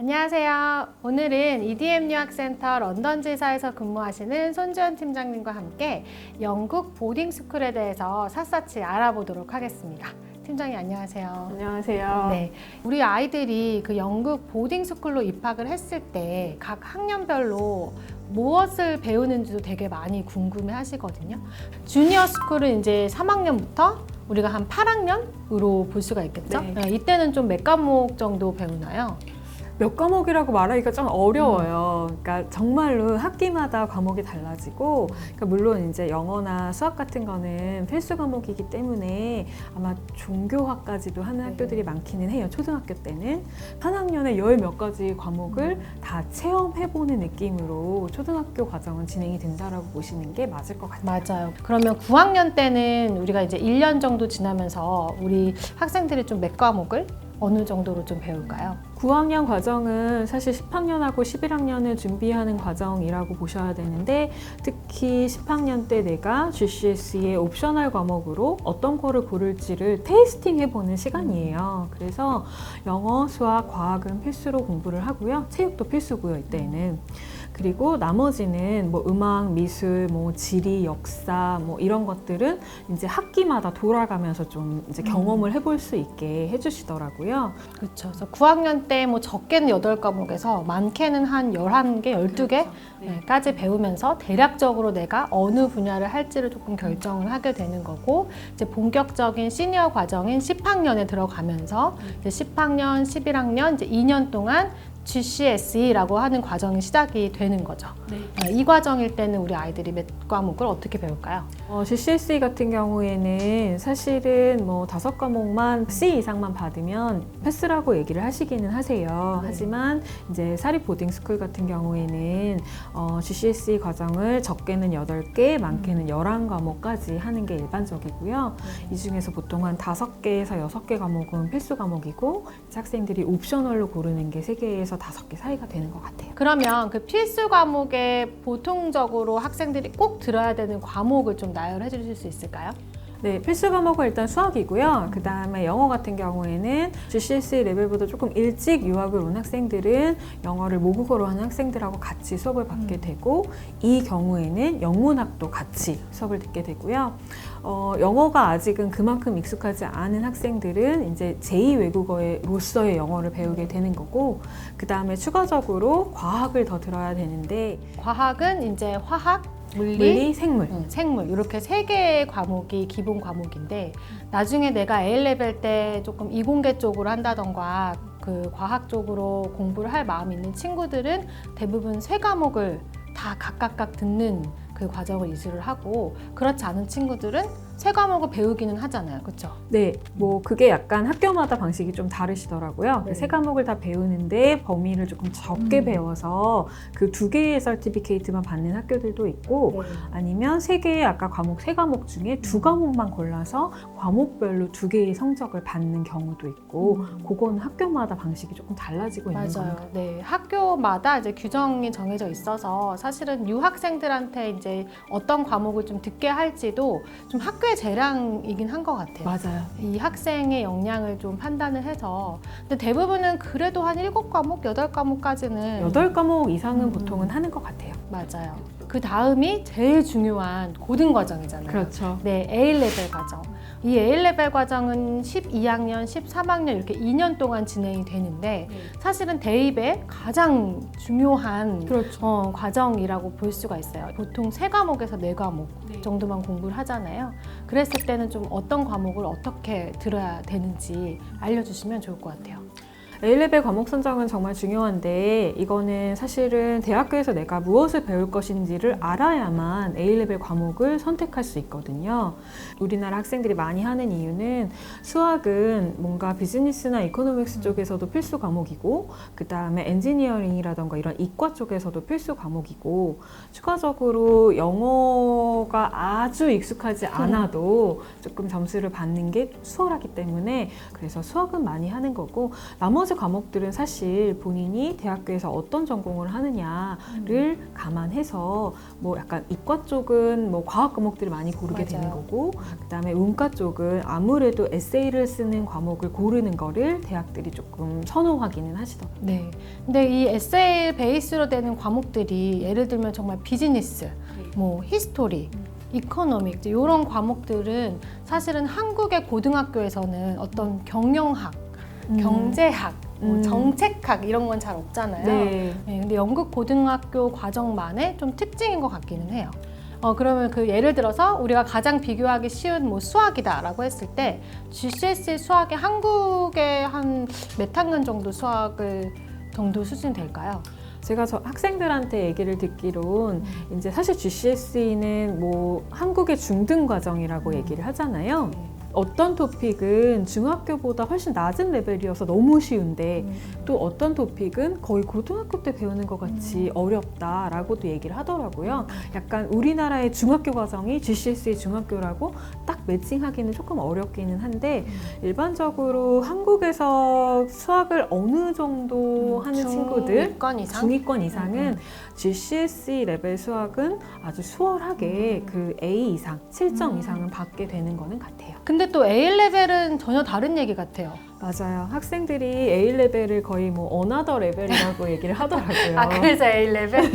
안녕하세요. 오늘은 EDM 유학센터 런던 지사에서 근무하시는 손지연 팀장님과 함께 영국 보딩스쿨에 대해서 샅샅이 알아보도록 하겠습니다. 팀장님 안녕하세요. 안녕하세요. 네, 우리 아이들이 그 영국 보딩스쿨로 입학을 했을 때 각 학년별로 무엇을 배우는지도 되게 많이 궁금해 하시거든요. 주니어 스쿨은 이제 3학년부터 우리가 한 8학년으로 볼 수가 있겠죠? 네. 이때는 좀 몇 과목 정도 배우나요? 몇 과목이라고 말하기가 좀 어려워요. 그러니까 정말로 학기마다 과목이 달라지고, 그러니까 물론 이제 영어나 수학 같은 거는 필수 과목이기 때문에 아마 종교학까지도 하는 학교들이 많기는 해요. 초등학교 때는 한 학년에 열 몇 가지 과목을 다 체험해보는 느낌으로 초등학교 과정은 진행이 된다라고 보시는 게 맞을 것 같아요. 맞아요. 그러면 9학년 때는 우리가 이제 1년 정도 지나면서 우리 학생들이 좀 몇 과목을 어느 정도로 좀 배울까요? 9학년 과정은 사실 10학년하고 11학년을 준비하는 과정이라고 보셔야 되는데, 특히 10학년 때 내가 GCSE의 옵셔널 과목으로 어떤 거를 고를지를 테이스팅 해보는 시간이에요. 그래서 영어, 수학, 과학은 필수로 공부를 하고요. 체육도 필수고요, 이때는. 그리고 나머지는 뭐 음악, 미술, 뭐 지리, 역사 뭐 이런 것들은 이제 학기마다 돌아가면서 좀 이제 경험을 해볼 수 있게 해주시더라고요. 그렇죠. 그래서 9학년 때 뭐 적게는 8과목에서 많게는 한 11개, 12개 까지 배우면서 대략적으로 내가 어느 분야를 할지를 조금 결정을 하게 되는 거고, 이제 본격적인 시니어 과정인 10학년에 들어가면서 이제 10학년, 11학년 이제 2년 동안 GCSE라고 하는 과정이 시작이 되는 거죠. 이 과정일 때는 우리 아이들이 몇 과목을 어떻게 배울까요? GCSE 같은 경우에는 사실은 뭐 5과목만 C 이상만 받으면 패스라고 얘기를 하시기는 하세요. 네. 하지만 이제 사립 보딩스쿨 같은 경우에는 GCSE 과정을 적게는 8개, 많게는 11과목까지 하는 게 일반적이고요. 이 중에서 보통 한 5개에서 6개 과목은 필수 과목이고, 학생들이 옵셔널로 고르는 게 3개에서 5개 사이가 되는 것 같아요. 그러면 그 필수 과목에 보통적으로 학생들이 꼭 들어야 되는 과목을 좀 나열해 주실 수 있을까요? 네, 필수 과목은 일단 수학이고요. 그 다음에 영어 같은 경우에는 GCSE 레벨보다 조금 일찍 유학을 온 학생들은 영어를 모국어로 하는 학생들하고 같이 수업을 받게 되고, 이 경우에는 영문학도 같이 수업을 듣게 되고요. 영어가 아직은 그만큼 익숙하지 않은 학생들은 이제 제2 외국어로서의 영어를 배우게 되는 거고, 그 다음에 추가적으로 과학을 더 들어야 되는데, 과학은 이제 화학, 물리, 생물. 생물 이렇게 3개의 과목이 기본 과목인데, 나중에 내가 A레벨 때 조금 이공계 쪽으로 한다던가 그 과학 쪽으로 공부를 할 마음이 있는 친구들은 대부분 3과목을 다 각각 듣는 그 과정을 이수를 하고, 그렇지 않은 친구들은 3과목을 배우기는 하잖아요. 그렇죠? 네, 뭐 그게 약간 학교마다 방식이 좀 다르시더라고요. 네. 그 3과목을 다 배우는데 범위를 조금 적게 배워서 그 2개의 서티피케이트만 받는 학교들도 있고, 아니면 3개의 아까 과목 3과목 중에 2과목만 골라서 과목별로 2개의 성적을 받는 경우도 있고, 그건 학교마다 방식이 조금 달라지고 있는 맞아요. 겁니다. 네, 학교마다 이제 규정이 정해져 있어서 사실은 유학생들한테 이제 어떤 과목을 좀 듣게 할지도 좀 학교의 재량이긴 한 것 같아요. 맞아요. 이 학생의 역량을 좀 판단을 해서. 근데 대부분은 그래도 한 7과목, 8과목까지는 8과목 이상은 보통은 하는 것 같아요. 맞아요. 그 다음이 제일 중요한 고등 과정이잖아요. 그렇죠. 네, A레벨 과정. 이 A레벨 과정은 12학년, 13학년 이렇게 2년 동안 진행이 되는데, 사실은 대입의 가장 중요한 그렇죠. 과정이라고 볼 수가 있어요. 보통 3과목에서 4과목 정도만 공부를 하잖아요. 그랬을 때는 좀 어떤 과목을 어떻게 들어야 되는지 알려주시면 좋을 것 같아요. A레벨 과목 선정은 정말 중요한데, 이거는 사실은 대학교에서 내가 무엇을 배울 것인지를 알아야만 A레벨 과목을 선택할 수 있거든요. 우리나라 학생들이 많이 하는 이유는 수학은 뭔가 비즈니스나 이코노믹스 쪽에서도 필수 과목이고, 그 다음에 엔지니어링이라던가 이런 이과 쪽에서도 필수 과목이고, 추가적으로 영어가 아주 익숙하지 않아도 조금 점수를 받는 게 수월하기 때문에, 그래서 수학은 많이 하는 거고, 나머지 나머지 과목들은 사실 본인이 대학교에서 어떤 전공을 하느냐를 감안해서 뭐 약간 이과 쪽은 뭐 과학 과목들을 많이 고르게 되는 맞아요. 거고, 그다음에 문과 쪽은 아무래도 에세이를 쓰는 과목을 고르는 거를 대학들이 조금 선호하기는 하시더라고요. 네. 근데 이 에세이 베이스로 되는 과목들이 예를 들면 정말 비즈니스, 뭐 히스토리, 이코노믹 이런 과목들은 사실은 한국의 고등학교에서는 어떤 경영학, 경제학, 뭐 정책학 이런 건 잘 없잖아요. 네. 네, 근데 영국 고등학교 과정만의 좀 특징인 것 같기는 해요. 그러면 그 예를 들어서 우리가 가장 비교하기 쉬운 뭐 수학이다라고 했을 때 GCSE 수학이 한국의 한 몇 학년 정도 수학을 정도 수준 될까요? 제가 저 학생들한테 얘기를 듣기론 이제 사실 GCSE는 뭐 한국의 중등 과정이라고 얘기를 하잖아요. 어떤 토픽은 중학교보다 훨씬 낮은 레벨이어서 너무 쉬운데 또 어떤 토픽은 거의 고등학교 때 배우는 것 같이 어렵다라고도 얘기를 하더라고요. 약간 우리나라의 중학교 과정이 GCSE 중학교라고 딱 매칭하기는 조금 어렵기는 한데 일반적으로 한국에서 수학을 어느 정도 하는 친구들 중위권 이상? 중위권 이상은 GCSE 레벨 수학은 아주 수월하게 그 A 이상, 7점 이상은 받게 되는 거는 같아요. 근데 또 A레벨은 전혀 다른 얘기 같아요. 맞아요. 학생들이 A레벨을 거의 뭐 어나더 레벨이라고 얘기를 하더라고요. 아, 그래서 A레벨?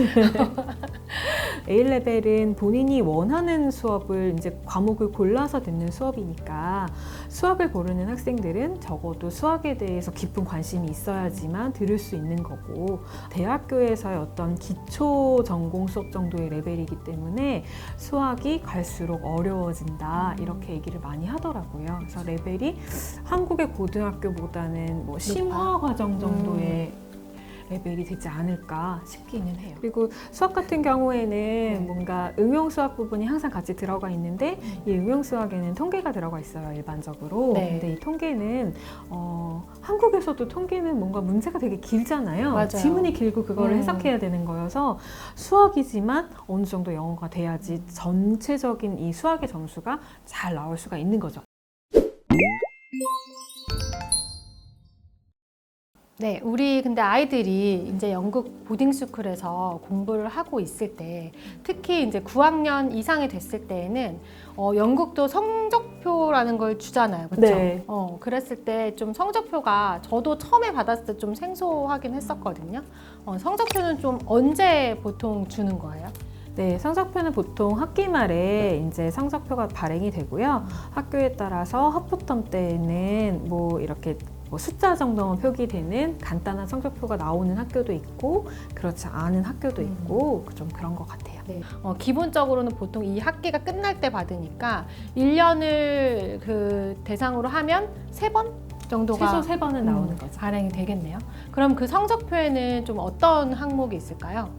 A레벨은 본인이 원하는 수업을 이제 과목을 골라서 듣는 수업이니까 수학을 고르는 학생들은 적어도 수학에 대해서 깊은 관심이 있어야지만 들을 수 있는 거고 대학교에서의 어떤 기초 전공 수업 정도의 레벨이기 때문에 수학이 갈수록 어려워진다 이렇게 얘기를 많이 하더라고요. 그래서 레벨이 한국의 고등학교보다는 뭐 심화 과정 정도의 레벨이 되지 않을까 싶기는 해요. 그리고 수학 같은 경우에는 뭔가 응용 수학 부분이 항상 같이 들어가 있는데 이 응용 수학에는 통계가 들어가 있어요, 일반적으로. 네. 근데 이 통계는 한국에서도 통계는 뭔가 문제가 되게 길잖아요. 맞아요. 지문이 길고 그거를 해석해야 되는 거여서 수학이지만 어느 정도 영어가 돼야지 전체적인 이 수학의 점수가 잘 나올 수가 있는 거죠. 네, 우리 근데 아이들이 이제 영국 보딩스쿨에서 공부를 하고 있을 때 특히 이제 9학년 이상이 됐을 때에는 영국도 성적표라는 걸 주잖아요. 그렇죠? 네. 그랬을 때 좀 성적표가 저도 처음에 받았을 때 좀 생소하긴 했었거든요. 성적표는 좀 언제 보통 주는 거예요? 네, 성적표는 보통 학기 말에 이제 성적표가 발행이 되고요. 학교에 따라서 하프텀 때는 뭐 이렇게 뭐 숫자 정도만 표기되는 간단한 성적표가 나오는 학교도 있고 그렇지 않은 학교도 있고 좀 그런 것 같아요. 네. 기본적으로는 보통 이 학기가 끝날 때 받으니까 1년을 그 대상으로 하면 3번 정도가 최소 3번은 나오는 거죠. 발행이 되겠네요. 그럼 그 성적표에는 좀 어떤 항목이 있을까요?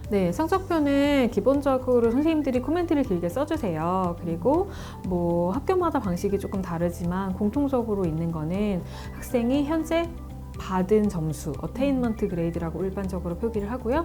네, 성적표는 기본적으로 선생님들이 코멘트를 길게 써주세요. 그리고 뭐 학교마다 방식이 조금 다르지만 공통적으로 있는 거는 학생이 현재 받은 점수, 어테인먼트 그레이드라고 일반적으로 표기를 하고요.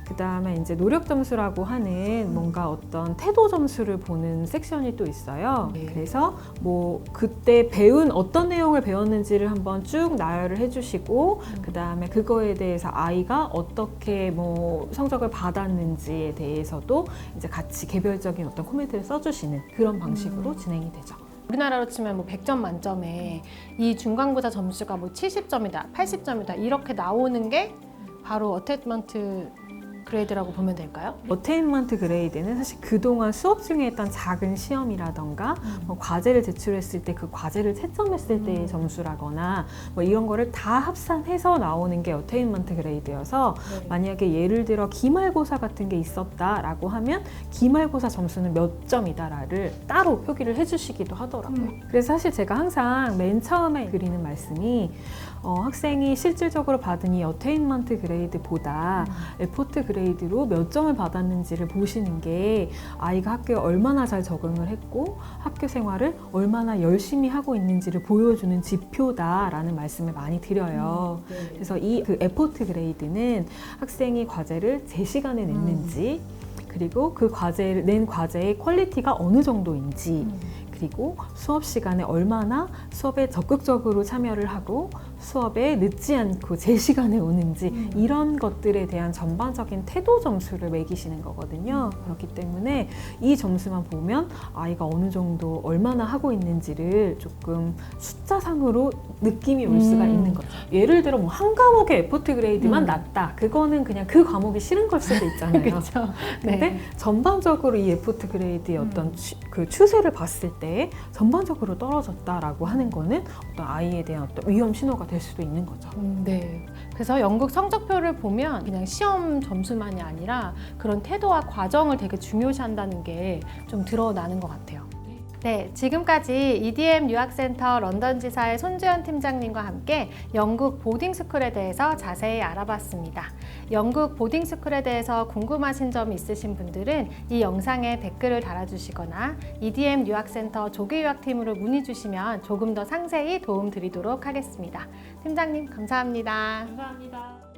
그 다음에 이제 노력 점수라고 하는 뭔가 어떤 태도 점수를 보는 섹션이 또 있어요. 네. 그래서 뭐 그때 배운 어떤 내용을 배웠는지를 한번 쭉 나열을 해주시고 그 다음에 그거에 대해서 아이가 어떻게 뭐 성적을 받았는지에 대해서도 이제 같이 개별적인 어떤 코멘트를 써주시는 그런 방식으로 진행이 되죠. 우리나라로 치면 뭐 100점 만점에 이 중간고사 점수가 뭐 70점이다, 80점이다 이렇게 나오는 게 바로 어테인먼트 그레이드라고 보면 될까요? 어테인먼트 그레이드는 사실 그동안 수업 중에 했던 작은 시험이라던가 뭐 과제를 제출했을 때 그 과제를 채점했을 때의 점수라거나 뭐 이런 거를 다 합산해서 나오는 게 어테인먼트 그레이드여서 만약에 예를 들어 기말고사 같은 게 있었다라고 하면 기말고사 점수는 몇 점이다를 따로 표기를 해주시기도 하더라고요. 그래서 사실 제가 항상 맨 처음에 드리는 말씀이 학생이 실질적으로 받은 이 어테인먼트 그레이드보다 에포트 그레이드로 몇 점을 받았는지를 보시는 게 아이가 학교에 얼마나 잘 적응을 했고 학교 생활을 얼마나 열심히 하고 있는지를 보여주는 지표다라는 말씀을 많이 드려요. 그래서 이 그 에포트 그레이드는 학생이 과제를 제 시간에 냈는지 그리고 그 과제를 낸 과제의 퀄리티가 어느 정도인지 그리고 수업 시간에 얼마나 수업에 적극적으로 참여를 하고 수업에 늦지 않고 제 시간에 오는지 이런 것들에 대한 전반적인 태도 점수를 매기시는 거거든요. 그렇기 때문에 이 점수만 보면 아이가 어느 정도 얼마나 하고 있는지를 조금 숫자상으로 느낌이 올 수가 있는 거죠. 예를 들어 뭐 한 과목의 에포트 그레이드만 낮다. 그거는 그냥 그 과목이 싫은 걸 수도 있잖아요. 그렇죠. 근데 네. 전반적으로 이 에포트 그레이드의 어떤 그 추세를 봤을 때 전반적으로 떨어졌다라고 하는 거는 어떤 아이에 대한 어떤 위험 신호가 될 수도 있는 거죠. 네. 그래서 연극 성적표를 보면 그냥 시험 점수만이 아니라 그런 태도와 과정을 되게 중요시한다는 게 좀 드러나는 것 같아요. 네, 지금까지 EDM 유학센터 런던지사의 손주연 팀장님과 함께 영국 보딩스쿨에 대해서 자세히 알아봤습니다. 영국 보딩스쿨에 대해서 궁금하신 점 있으신 분들은 이 영상에 댓글을 달아주시거나 EDM 유학센터 조기유학팀으로 문의 주시면 조금 더 상세히 도움 드리도록 하겠습니다. 팀장님 감사합니다. 감사합니다.